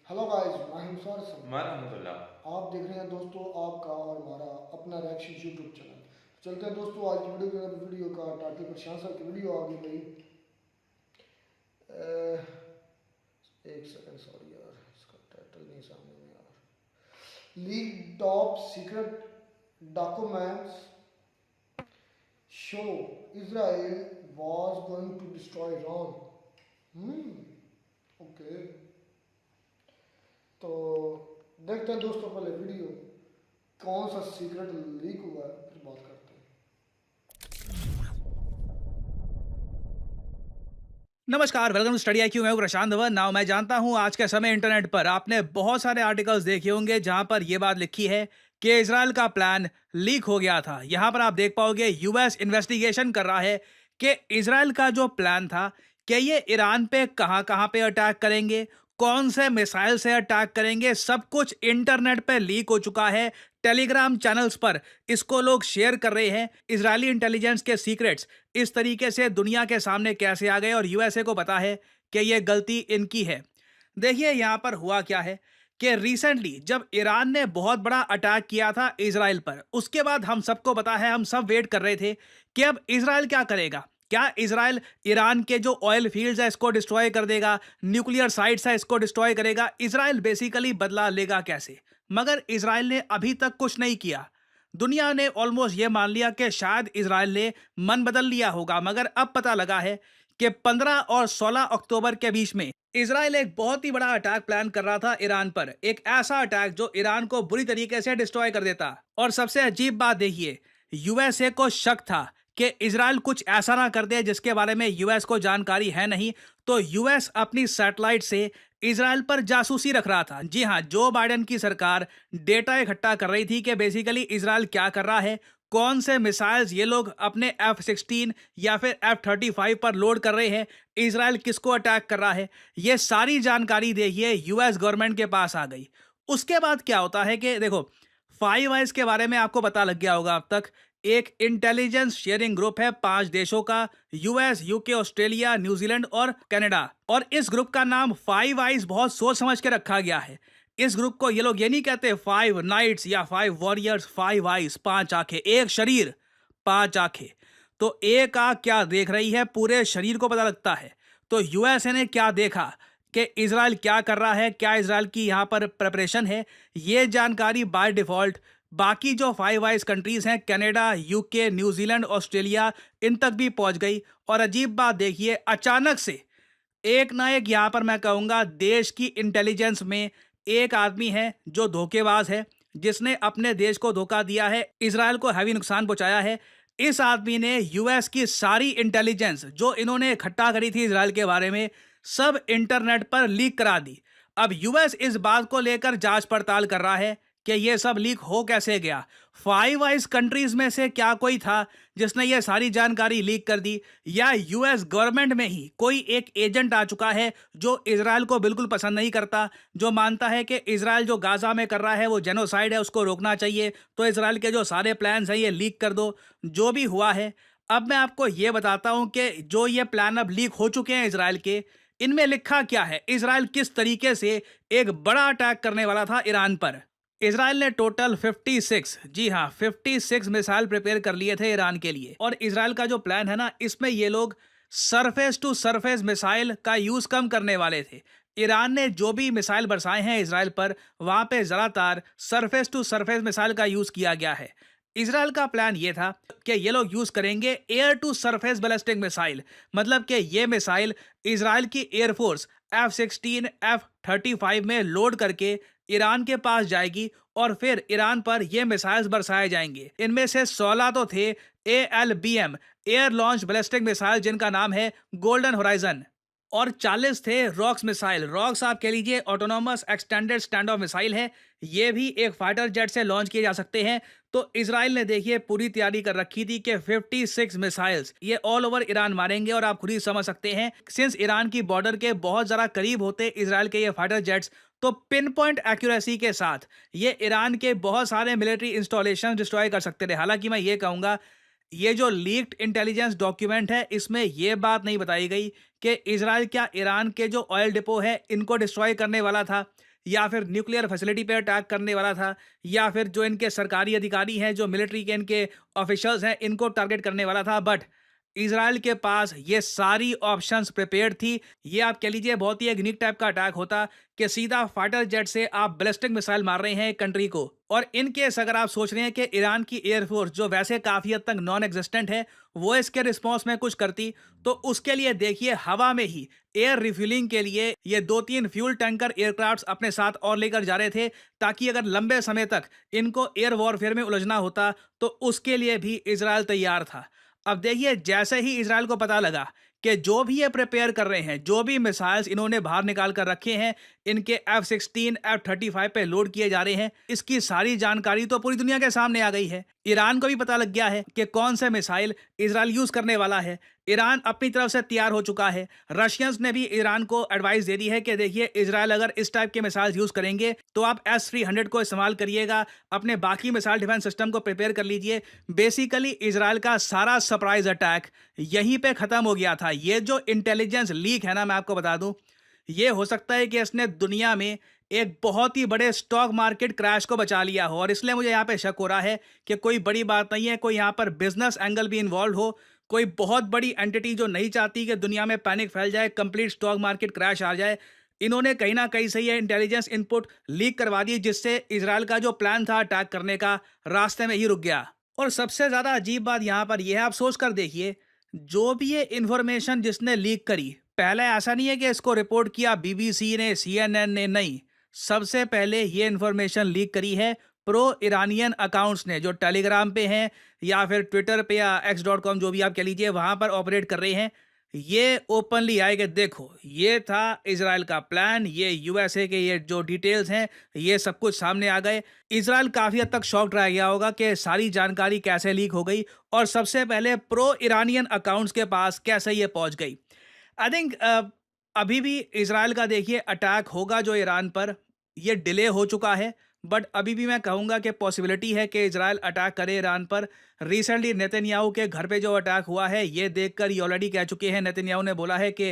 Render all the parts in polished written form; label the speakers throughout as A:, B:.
A: Hello guys, Mahim sir.
B: रहमतुल्लाह।
A: आप देख रहे हैं दोस्तों आपका और हमारा अपना रिएक्शन यूट्यूब चैनल। चलते हैं दोस्तों आज की वीडियो का टाइटल प्रशांत सर की वीडियो आ गई भाई। एक सेकंड, सॉरी यार, इसका टाइटल नहीं सामने में यार। Leak top secret documents show Israel was going to destroy Iran. Okay, तो देखते हैं दोस्तों पहले वीडियो कौन सा सीक्रेट लीक हुआ है, फिर बात करते हैं।
C: नमस्कार, वेलकम टू स्टडी आईक्यू। मैं हूं प्रशांत धवन। नाउ मैं जानता हूं आज के समय इंटरनेट पर आपने बहुत सारे आर्टिकल्स देखे होंगे जहां पर यह बात लिखी है कि इजराइल का प्लान लीक हो गया था। यहां पर आप देख पाओगे यूएस इन्वेस्टिगेशन कर रहा है कि इजराइल का जो प्लान था कि ये ईरान पे कहां कहां पे अटैक करेंगे, कौन से मिसाइल से अटैक करेंगे, सब कुछ इंटरनेट पे लीक हो चुका है। टेलीग्राम चैनल्स पर इसको लोग शेयर कर रहे हैं। इजरायली इंटेलिजेंस के सीक्रेट्स इस तरीके से दुनिया के सामने कैसे आ गए और यूएसए को पता है कि यह गलती इनकी है। देखिए यहां पर हुआ क्या है कि रिसेंटली जब ईरान ने बहुत बड़ा अटैक किया था इजराइल पर, उसके बाद हम सबको पता है, हम सब वेट कर रहे थे कि अब इजराइल क्या करेगा। क्या इजराइल ईरान के जो ऑयल फील्ड्स है इसको डिस्ट्रॉय कर देगा, न्यूक्लियर साइट्स है इसको डिस्ट्रॉय करेगा, इजराइल बेसिकली बदला लेगा कैसे? मगर इजराइल ने अभी तक कुछ नहीं किया। दुनिया ने ऑलमोस्ट ये मान लिया कि शायद इजराइल ने मन बदल लिया होगा, मगर अब पता लगा है कि 15 और 16 अक्टूबर के बीच में इजराइल एक बहुत ही बड़ा अटैक प्लान कर रहा था ईरान पर। एक ऐसा अटैक जो ईरान को बुरी तरीके से डिस्ट्रॉय कर देता। और सबसे अजीब बात देखिए, यूएसए को शक था कि इजराइल कुछ ऐसा ना कर दे जिसके बारे में यूएस को जानकारी है नहीं, तो यूएस अपनी सैटेलाइट से इजराइल पर जासूसी रख रहा था। जी हां, जो बाइडेन की सरकार डेटा इकट्ठा कर रही थी कि बेसिकली इजराइल क्या कर रहा है, कौन से मिसाइल्स ये लोग अपने F-16 या फिर F-35 पर लोड कर रहे हैं, इजराइल किसको अटैक कर रहा है, ये सारी जानकारी देखिए यूएस गवर्नमेंट के पास आ गई। उसके बाद क्या होता है कि देखो, फाइव आइज के बारे में आपको पता लग गया होगा अब तक। एक इंटेलिजेंस शेयरिंग ग्रुप है 5 देशों का, यूएस, यूके, ऑस्ट्रेलिया, न्यूजीलैंड और कनाडा। और इस ग्रुप का नाम फाइव आइज बहुत सोच समझ के रखा गया है। इस ग्रुप को ये लोग ये नहीं कहते फाइव नाइट्स या फाइव वॉरियर्स, फाइव आइज, 5 आंखें, एक शरीर, 5 आंखें। तो एक आंख क्या देख रही है, पूरे शरीर को पता लगता है। तो यूएसए ने क्या देखा कि इजराइल क्या कर रहा है, क्या इजराइल की यहाँ पर प्रिपरेशन है, ये जानकारी बाय डिफॉल्ट बाकी जो फाइव आइज कंट्रीज हैं, कनाडा, यूके, न्यूजीलैंड, ऑस्ट्रेलिया, इन तक भी पहुंच गई। और अजीब बात देखिए, अचानक से एक ना एक यहाँ पर मैं कहूंगा देश की इंटेलिजेंस में एक आदमी है जो धोखेबाज है, जिसने अपने देश को धोखा दिया है, इजराइल को हैवी नुकसान पहुंचाया है। इस आदमी ने यूएस की सारी इंटेलिजेंस जो इन्होंने इकट्ठा करी थी इजराइल के बारे में, सब इंटरनेट पर लीक करा दी। अब यूएस इस बात को लेकर जांच पड़ताल कर रहा है कि ये सब लीक हो कैसे गया। फाइव आइज कंट्रीज में से क्या कोई था जिसने ये सारी जानकारी लीक कर दी, या यूएस गवर्नमेंट में ही कोई एक एजेंट आ चुका है जो इजराइल को बिल्कुल पसंद नहीं करता, जो मानता है कि इजराइल जो गाजा में कर रहा है वो जेनोसाइड है, उसको रोकना चाहिए, तो इजराइल के जो सारे प्लान्स हैं ये लीक कर दो। जो भी हुआ है, अब मैं आपको ये बताता हूं कि जो ये प्लान अब लीक हो चुके हैं इजराइल के, इनमें लिखा क्या है, इजराइल किस तरीके से एक बड़ा अटैक करने वाला था ईरान पर। इजराइल ने टोटल 56, जी हाँ 56 मिसाइल प्रिपेयर कर लिए थे ईरान के लिए। और इजराइल का जो प्लान है ना, इसमें ये लोग सरफेस टू सरफेस मिसाइल का यूज कम करने वाले थे। ईरान ने जो भी मिसाइल बरसाए हैं इजराइल पर, वहां पे ज्यादातर सरफेस टू सरफेस मिसाइल का यूज किया गया है। इजराइल का प्लान ये था कि ये लोग यूज करेंगे air to surface ballistic missile, मतलब कि ये मिसाइल इजराइल की एयरफोर्स F-16, F-35 में लोड करके ईरान के पास जाएगी और फिर ईरान पर यह मिसाइल्स बरसाए जाएंगे। इनमें से 16 तो थे ALBM, air launch ballistic missile, जिनका नाम है गोल्डन होराइजन, और 40 थे रॉक्स मिसाइल। रॉक्स आप कह लीजिए autonomous extended stand of missile है, ये भी एक फाइटर जेट से लॉन्च किए जा सकते हैं। तो इजराइल ने देखिए पूरी तैयारी कर रखी थी कि 56 मिसाइल्स ये ऑल ओवर ईरान मारेंगे। और आप खुद ही समझ सकते हैं, सिंस ईरान की बॉर्डर के बहुत ज़्यादा करीब होते इजराइल के ये फाइटर जेट्स, तो पिन पॉइंट एक्यूरेसी के साथ ये ईरान के बहुत सारे मिलिट्री इंस्टॉलेशन डिस्ट्रॉय कर सकते थे। हालांकि मैं ये कहूँगा, ये जो लीक्ड इंटेलिजेंस डॉक्यूमेंट है इसमें यह बात नहीं बताई गई कि इजराइल क्या ईरान के जो ऑयल डिपो है इनको डिस्ट्रॉय करने वाला था। या फिर न्यूक्लियर फैसिलिटी पे अटैक करने वाला था, या फिर जो इनके सरकारी अधिकारी हैं, जो मिलिट्री के इनके ऑफिशियल्स हैं, इनको टारगेट करने वाला था। बट इज़राइल के पास ये सारी ऑप्शंस प्रिपेयर्ड थी। ये आप कह लीजिए बहुत ही एक यूनिक टाइप का अटैक होता कि सीधा फाइटर जेट से आप बैलिस्टिक मिसाइल मार रहे हैं एक कंट्री को। और इन केस अगर आप सोच रहे हैं कि ईरान की एयरफोर्स जो वैसे काफ़ी हद तक नॉन एग्जिस्टेंट है, वो इसके रिस्पॉन्स में कुछ करती, तो उसके लिए देखिए हवा में ही एयर रिफ्यूलिंग के लिए ये 2-3 फ्यूल टैंकर एयरक्राफ्ट्स अपने साथ और लेकर जा रहे थे, ताकि अगर लंबे समय तक इनको एयर वॉरफेयर में उलझना होता तो उसके लिए भी इज़राइल तैयार था। अब देखिए जैसे ही इज़राइल को पता लगा कि जो भी ये प्रिपेयर कर रहे हैं, जो भी मिसाइल्स इन्होंने बाहर निकाल कर रखे हैं, इनके F-16, F-35 पे लोड किए जा रहे हैं, इसकी सारी जानकारी तो पूरी दुनिया के सामने आ गई है। ईरान को भी पता लग गया है कि कौन से मिसाइल इज़राइल यूज़ करने वाला है। ईरान अपनी तरफ से तैयार हो चुका है। रशियंस ने भी ईरान को एडवाइस दे दी है कि देखिए इज़राइल अगर इस टाइप के मिसाइल्स यूज़ करेंगे तो आप S-300 को इस्तेमाल करिएगा, अपने बाकी मिसाइल डिफेंस सिस्टम को प्रिपेयर कर लीजिए। बेसिकली इज़राइल का सारा सरप्राइज अटैक यहीं पे ख़त्म हो गया था। ये जो इंटेलिजेंस लीक है ना, मैं आपको बता दूं, ये हो सकता है कि इसने दुनिया में एक बहुत ही बड़े स्टॉक मार्केट क्रैश को बचा लिया हो। और इसलिए मुझे यहाँ पे शक हो रहा है कि कोई बड़ी बात नहीं है, कोई यहाँ पर बिजनेस एंगल भी इन्वॉल्व हो, कोई बहुत बड़ी एंटिटी जो नहीं चाहती कि दुनिया में पैनिक फैल जाए, कंप्लीट स्टॉक मार्केट क्रैश आ जाए। इन्होंने कहीं ना कहीं से ये इंटेलिजेंस इनपुट लीक करवा दी, जिससे इजराइल का जो प्लान था अटैक करने का, रास्ते में ही रुक गया। और सबसे ज्यादा अजीब बात यहाँ पर यह है, आप सोच कर देखिए, जो भी ये इंफॉर्मेशन जिसने लीक करी, पहले ऐसा नहीं है कि इसको रिपोर्ट किया BBC ने, CNN ने, नहीं। सबसे पहले ये इंफॉर्मेशन लीक करी है प्रो ईरानियन अकाउंट्स ने, जो टेलीग्राम पे हैं या फिर ट्विटर पे या x.com जो भी आप कह लीजिए वहां पर ऑपरेट कर रहे हैं। ये ओपनली आए कि देखो ये था इजराइल का प्लान, ये USA के ये जो डिटेल्स हैं ये सब कुछ सामने आ गए। इजराइल काफी हद तक शॉक्ड रह गया होगा कि सारी जानकारी कैसे लीक हो गई और सबसे पहले प्रो ईरानियन अकाउंट्स के पास कैसे ये पहुंच गई। आई थिंक अभी भी इजराइल का देखिए अटैक होगा जो ईरान पर, ये डिले हो चुका है, बट अभी भी मैं कहूंगा कि पॉसिबिलिटी है कि इजराइल अटैक करे ईरान पर। रिसेंटली नेतन्याहू के घर पे जो अटैक हुआ है, ये देखकर ये ऑलरेडी कह चुके हैं, नेतन्याहू ने बोला है कि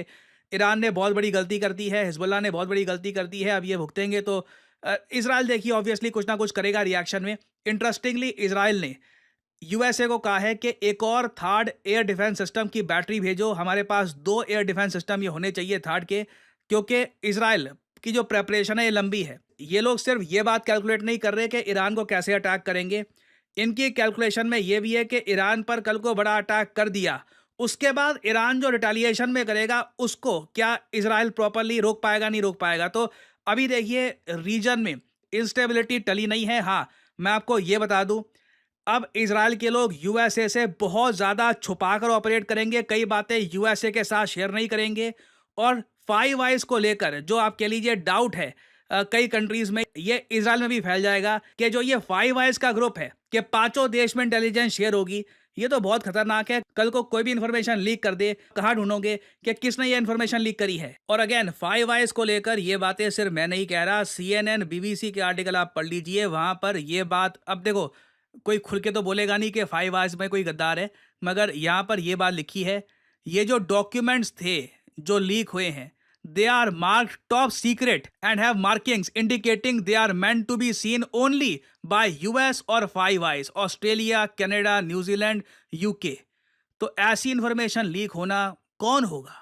C: ईरान ने बहुत बड़ी गलती कर दी है, हिजबुल्लाह ने बहुत बड़ी गलती कर दी है, अब ये भुगतेंगे। तो इजराइल देखिए ऑब्वियसली कुछ ना कुछ करेगा रिएक्शन में। इंटरेस्टिंगली इजराइल ने USA को कहा है कि एक और थर्ड एयर डिफेंस सिस्टम की बैटरी भेजो, हमारे पास 2 एयर डिफेंस सिस्टम ये होने चाहिए थर्ड के, क्योंकि इजराइल की जो प्रेपरेशन है ये लंबी है। ये लोग सिर्फ ये बात कैलकुलेट नहीं कर रहे कि ईरान को कैसे अटैक करेंगे, इनकी कैलकुलेशन में ये भी है कि ईरान पर कल को बड़ा अटैक कर दिया, उसके बाद ईरान जो रिटेलिएशन में करेगा उसको क्या इजराइल प्रॉपरली रोक पाएगा, नहीं रोक पाएगा। तो अभी देखिए रीजन में इंस्टेबिलिटी टली नहीं है। हाँ, मैं आपको ये बता दूं, अब इजराइल के लोग USA से बहुत ज़्यादा छुपाकर ऑपरेट करेंगे, कई बातें USA के साथ शेयर नहीं करेंगे। और 5 आइज़ को लेकर जो आप कह लीजिए डाउट है कई कंट्रीज में, ये इजराइल में भी फैल जाएगा कि जो ये 5 आइज़ का ग्रुप है कि पांचों देश में इंटेलिजेंस शेयर होगी, ये तो बहुत खतरनाक है। कल को कोई भी इंफॉर्मेशन लीक कर दे, कहाँ ढूंढोगे कि किसने ये इंफॉर्मेशन लीक करी है। और अगेन 5 आइज़ को लेकर ये बातें सिर्फ मैं नहीं कह रहा, CNN BBC के आर्टिकल आप पढ़ लीजिए, वहां पर ये बात, अब देखो कोई खुल के तो बोलेगा नहीं कि 5 आवर्स में कोई गद्दार है, मगर यहाँ पर ये बात लिखी है, ये जो डॉक्यूमेंट्स थे जो लीक हुए हैं, they are marked top secret and have markings indicating they are meant to be seen only by US और 5 eyes, Australia, Canada, New Zealand, UK। तो ऐसी इंफॉर्मेशन लीक होना, कौन होगा,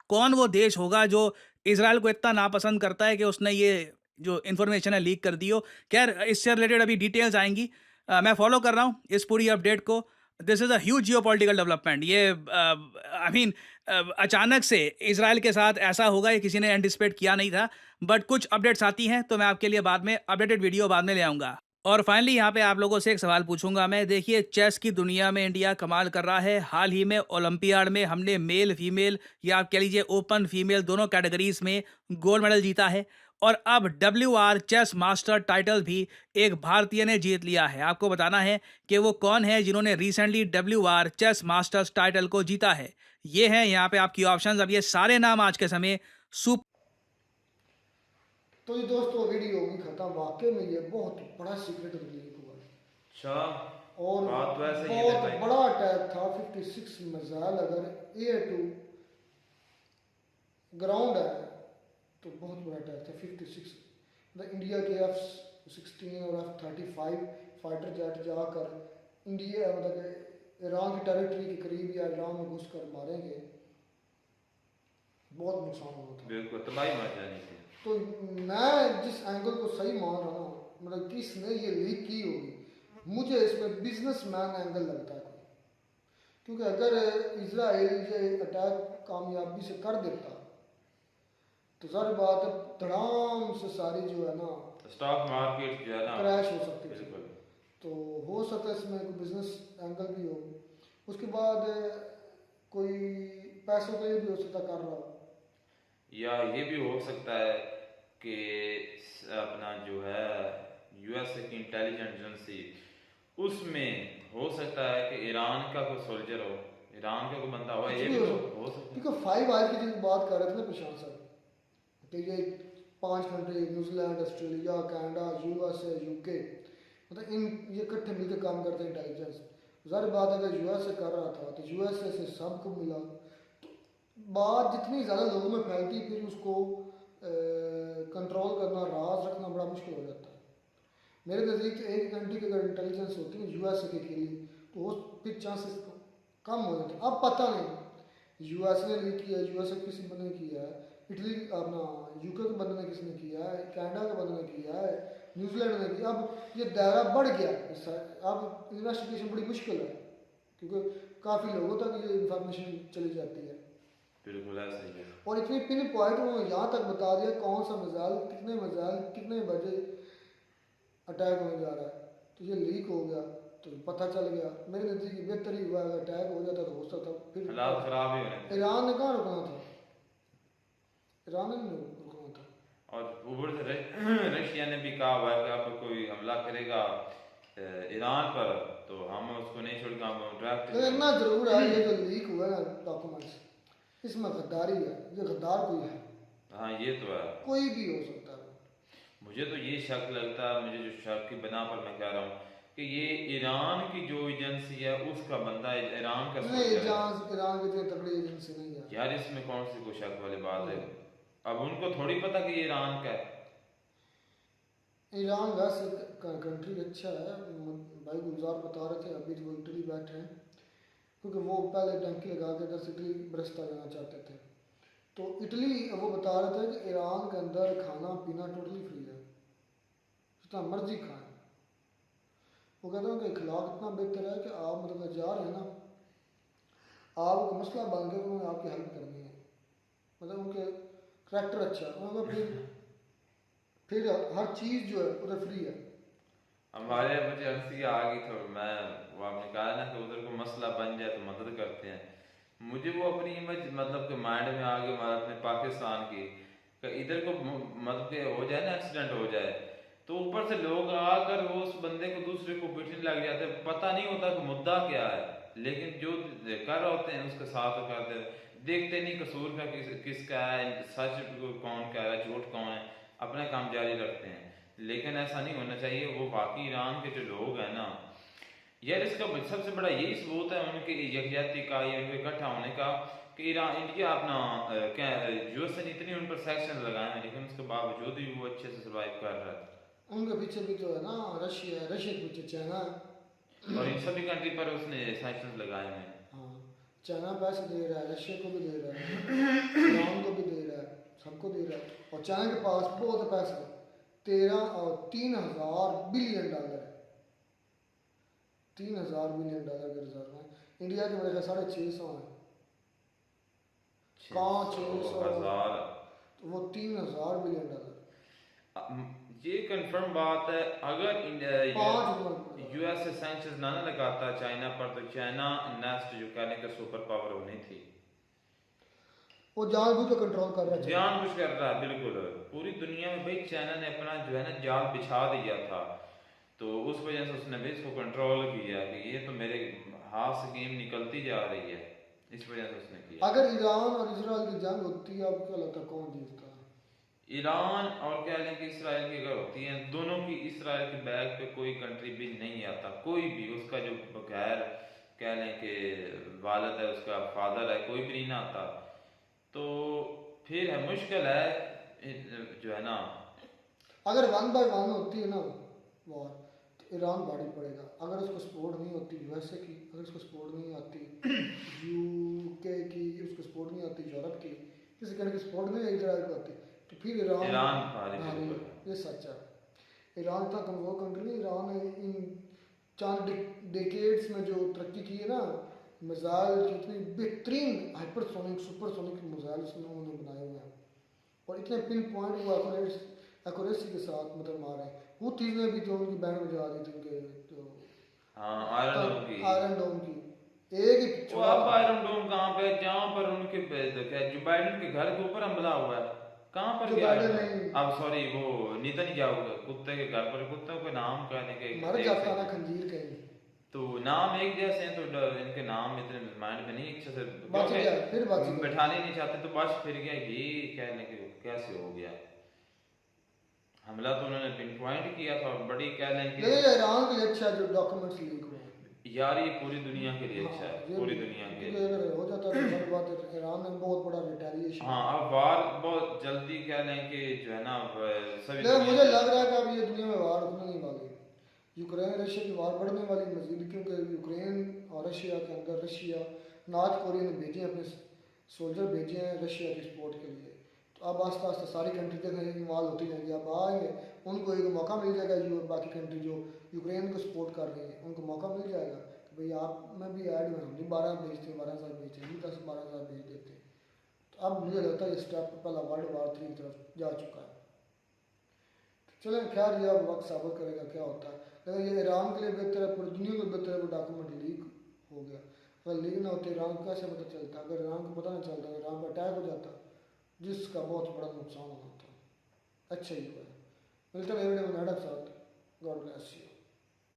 C: कौन वो देश होगा जो इजराइल को इतना नापसंद करता है कि उसने ये जो इंफॉर्मेशन है लीक कर दी हो। खैर इससे रिलेटेड अभी डिटेल्स आएंगी, मैं फॉलो कर रहा हूँ इस पूरी अपडेट को। This is a huge geopolitical development. ये आई मीन अचानक से इजराइल के साथ ऐसा होगा ये किसी ने एंटिसिपेट किया नहीं था, बट कुछ अपडेट्स आती हैं तो मैं आपके लिए बाद में अपडेटेड वीडियो बाद में ले आऊँगा। और फाइनली यहाँ पे आप लोगों से एक सवाल पूछूंगा मैं, देखिए चेस की दुनिया में इंडिया कमाल कर रहा है। हाल ही में ओलंपियाड में हमने मेल फीमेल या आप कह लीजिए ओपन फीमेल दोनों कैटेगरीज में गोल्ड मेडल जीता है। और अब WR चेस मास्टर टाइटल भी एक भारतीय ने जीत लिया है। आपको बताना है कि वो कौन है जिन्होंने recently WR chess masters title को जीता है। ये है यहाँ पे आपकी ऑप्शंस। अब ये सारे नाम आज के समय सुपर।
A: तो ये दोस्तों वीडियो होगी खत्म। वाकई में ये बहुत बड़ा सीक्रेट लीक हुआ।
B: अच्छा,
A: और
B: बात तो ऐसे ही है
A: बहुत
B: भाई।
A: बड़ा अटैक था। 56 मिसाइल अगर एयर टू ग्राउंड है तो बहुत बड़ा अटैक था। 56 इंडिया के F-16 और F-35 फाइटर जेट जाकर इंडिया मतलब कि ईरान की टेरिटरी के करीब या ईरान में घुस कर मारेंगे, बहुत नुकसान हुआ था।
B: बिल्कुल तबाही मच जानी थी।
A: तो मैं जिस एंगल को सही मान रहा हूँ, मतलब किसने ये लीक की होगी, मुझे इसमें बिजनेसमैन एंगल लगता है कोई। क्योंकि अगर इजराइल ये अटैक कामयाबी से कर देता तो सारी बात है धड़ाम से सारी जो है ना
B: स्टॉक मार्केट जो है ना
A: क्रैश हो सकती थी।
B: बिल्कुल
A: तो हो सकता है इसमें कोई बिजनेस एंगल भी हो। उसके बाद कोई पैसों के लिए भी हो सकता कर रहा हो,
B: या ये भी हो सकता है कि अपना जो है यूएसए की इंटेलिजेंस एजेंसी उसमें हो सकता है कि ईरान का कोई सोल्जर हो, ईरान का कोई बंदा हो, ये भी हो सकता है।
A: क्योंकि 5 आज की जो बात कर रहे थे ना प्रशांत साहब कि ये 5 country New Zealand, Australia, Canada, USA, UK, मतलब इन ये इकट्ठे मिलकर काम करते हैं इंटेलिजेंस। ज़ाहिर बात है अगर यूएसए कर रहा था तो यूएसए से सबको मिला, तो बात जितनी ज़्यादा लोगों में फैलती फिर उसको कंट्रोल करना, राज रखना बड़ा मुश्किल हो जाता है। मेरे नज़दीक एक कंट्री की अगर इंटेलिजेंस होती है यूएसए के लिए तो वो फिर चांसेस कम हो जाते हैं। अब पता नहीं यूएसए ने लीक किया, यूएसए किसी बंदे ने किया है, इटली अपना यूके के बंदे ने किसी ने किया है, कनाडा के बंदे ने किया है, न्यूजीलैंड ने किया। अब ये दायरा बढ़ गया, अब इन्वेस्टिगेशन बड़ी मुश्किल है क्योंकि काफ़ी लोगों तक ये इंफॉर्मेशन चली जाती है।
B: बिल्कुल ऐसा ही है।
A: और इतनी पिन पॉइंट उन्होंने यहाँ तक बता दिया कौन सा मिसाइल कितने बजे अटैक होने जा रहा है, तो ये लीक हो गया तो पता चल गया। मेरे नज़दीक बेहतर ही हुआ, अगर अटैक हो जाता तो हो सकता फिर
B: हालात खराब ही होने थे।
A: ईरान ने कहाँ रुकना था, ईरान ने नहीं रुकना था।
B: और ऊपर से रशिया ने भी कहा हुआ है कि अब कोई हमला करेगा ईरान पर तो हम उसको नहीं छोड़ेंगे, हम ड्राफ्ट।
A: लेकिन इतना जरूर है ये जो लीक हुआ ना डॉक्यूमेंट्स, इसमें गद्दारी है। ये गद्दार कोई है,
B: हाँ ये तो है।
A: कोई भी हो सकता है।
B: मुझे तो ये शक लगता है, मुझे जो शक की बना पर मैं कह रहा हूँ कि ये ईरान की जो एजेंसी है उसका बंदा ईरान का
A: नहीं,
B: सोल्जर है।
A: ईरान की इतनी तगड़ी एजेंसी नहीं है
B: यार इसमें कौन सी कोई शक वाली बात है? अब उनको थोड़ी पता कि ये ईरान का है।
A: ईरान वैसे कंट्री अच्छा है। भाई गुलजार बता रहे थे अभी तो वो इटली बैठे हैं क्योंकि वो पहले टंकी लगा के इधर से इटली बरसता जाना चाहते थे। तो इटली वो बता रहे थे कि ईरान के अंदर खाना पीना टोटली फ्री है, जितना मर्जी खाएं। वो कहते हैं कि इखलाक इतना बेहतर है कि आप मतलब जा रहे हैं ना, आपको मसला बन गया उन्होंने आपकी हेल्प करनी है, मतलब उनके करैक्टर अच्छा है उनका। फिर हर चीज़ जो है उधर फ्री है।
B: हमारे मुझे हंसी आ गई तो मैं वो आपने कहा ना कि उधर को मसला बन जाए तो मदद करते हैं। मुझे वो अपनी इमेज मतलब कि माइंड में आ गई हमारे अपने पाकिस्तान की कि इधर को मतलब कि हो जाए ना एक्सीडेंट हो जाए तो ऊपर से लोग आकर वो उस बंदे को दूसरे को पीटने लग जाते हैं। पता नहीं होता कि मुद्दा क्या है, लेकिन जो कर रहे होते हैं उसके साथ करते हैं। देखते नहीं कसूर का किसका है, सच कौन कह रहा है, झूठ कौन है, अपना काम जारी रखते हैं। लेकिन ऐसा नहीं होना चाहिए। वो बाकी ईरान के जो लोग हैं ना यार, इसका सबसे बड़ा यही सबूत है उनके यकजहती का या उनके इकट्ठा होने का कि ईरान इंडिया अपना क्या यूएस ने इतनी उन पर सैक्शन लगाए हैं लेकिन उसके बावजूद भी वो अच्छे से सर्वाइव कर रहा है।
A: उनके पीछे भी तो है ना रशिया के पीछे चाइना है
B: और इन सभी कंट्री पर उसने सैक्शन लगाए हैं।
A: हाँ, चाइना पैसे दे रहा है, रशिया को भी दे रहा है, ईरान को भी दे रहा है, सबको दे रहा है। और चाइना के पास बहुत पैसा है, 13 और 3,000 बिलियन डॉलर है, 3,000 बिलियन डॉलर के रिजर्व है। इंडिया के मेरे 650 है, कहाँ 600, तो वो 3,000 बिलियन डॉलर।
B: ये कंफर्म बात है। अगर यूएस से सैंक्शंस ना लगाता चाइना पर तो चाइना नेक्स्ट जो कहने का सुपर पावर होनी थी।
A: वो जानबूझ के कंट्रोल कर रहा है,
B: जानबूझ कर रहा है। बिल्कुल पूरी दुनिया में भाई चाइना ने अपना जो है ना जाल बिछा दिया था, तो उस वजह से उसने भी इसको कंट्रोल किया कि ये तो मेरे हाथ से गेम निकलती जा रही है, इस वजह से उसने किया।
A: अगर ईरान और इजराइल की जंग होती है आपको क्या लगता है कौन जीतता?
B: ईरान और कह लें कि इसराइल की अगर होती है, दोनों की इसराइल के बैग पे कोई कंट्री भी नहीं आता, कोई भी उसका जो बगैर कह लें कि वालिद है, उसका फादर है, कोई भी नहीं ना आता। तो फिर है मुश्किल है जो है ना
A: अगर 1 by 1 होती है ना वॉर, तो ईरान भारी पड़ेगा। अगर उसको सपोर्ट नहीं होती यूएसए की, अगर उसको सपोर्ट नहीं आती यूके की, उसको सपोर्ट नहीं आती यूरोप की, किसी कंट्री की सपोर्ट नहीं इजराइल को आती, तो फिर ईरान
B: ईरान भारी
A: भारी है।
B: पड़ेगा।
A: ये सच है। ईरान इतना कमजोर कंट्री नहीं, ईरान ने इन चार डेकेड्स में जो तरक्की की है ना, मिसाइल की इतनी बेहतरीन हाइपरसोनिक सुपरसोनिक मिसाइल उसमें उन्होंने बनाए हुए हैं, और इतने पिन पॉइंट वो एक्यूरेसी के साथ मतलब मार रहे हैं। वो चीज़ें भी जो उनकी बैंड बजा दी थी उनके जो
B: हाँ
A: आयरन डोम की एक ही
B: वो अब आयरन डोम कहाँ पे है? जहाँ पर उनके जो बाइडेन के घर के ऊपर हमला हुआ है, कहाँ पर
A: जो
B: गया
A: बाइडेन
B: है?
A: नहीं
B: अब सॉरी वो नेतन्याहू के कुत्ते के घर पर, कुत्ते को नाम कहने के
A: मर जाता ना खंजीर कहीं,
B: तो नाम एक जैसे हैं, तो इनके नाम इतने माइंड में नहीं अच्छे से
A: बच गया, फिर बच गया।
B: बैठाने नहीं चाहते, तो बस फिर गया ये कहने के कैसे हो गया हमला। तो उन्होंने पिन पॉइंट किया था, और बड़ी कह लें कि
A: लेकिन ईरान के लिए अच्छा है जो डॉक्यूमेंट्स लीक हुए।
B: यार ये पूरी दुनिया के लिए अच्छा है,
A: ये
B: पूरी दुनिया के
A: क्योंकि अगर हो जाता तो बड़ी बात है, ईरान ने बहुत बड़ा रिटेलिएशन।
B: हाँ अब वार बहुत जल्दी कह लें कि जो है ना सभी
A: लेकिन मुझे
B: दुनिया
A: लग रहा है कि अब ये दुनिया में वार उठने नहीं वाली, यूक्रेन रशिया की वार बढ़ने वाली मजीद, क्योंकि यूक्रेन और रशिया के अंदर रशिया नॉर्थ कोरिया ने भेजे अपने सोल्जर भेजे हैं रशिया की सपोर्ट के लिए। तो अब आस्ता आस्ता सारी कंट्री देखें इन्वॉल्व होती जाएंगी, अब आएंगे उनको एक मौका मिल जाएगा, जो बाकी कंट्री जो यूक्रेन को सपोर्ट कर रही है उनको मौका मिल जाएगा कि भाई आप में भी ऐड हुए, हम भी 12 भेजते हैं, 12,000 भेजते हैं, 10-12,000 भेज देते हैं। तो अब मुझे लगता है ये स्टेप पहला वर्ल्ड वार 3 की तरफ जा चुका है। चलें खैर ये अब वक्त साबित करेगा क्या होता है, लेकिन ये ईरान के लिए बेहतर है, पूरी दुनिया को बेहतर है वो डॉक्यूमेंट लीक हो गया। अगर लीक ना होते ईरान को कैसे पता चलता? अगर ईरान को पता नहीं चलता ईरान पर अटैक हो जाता, जिसका बहुत बड़ा नुकसान होता। अच्छा ही हुआ। मिलते हैं अगले वीडियो में साथ। God bless you.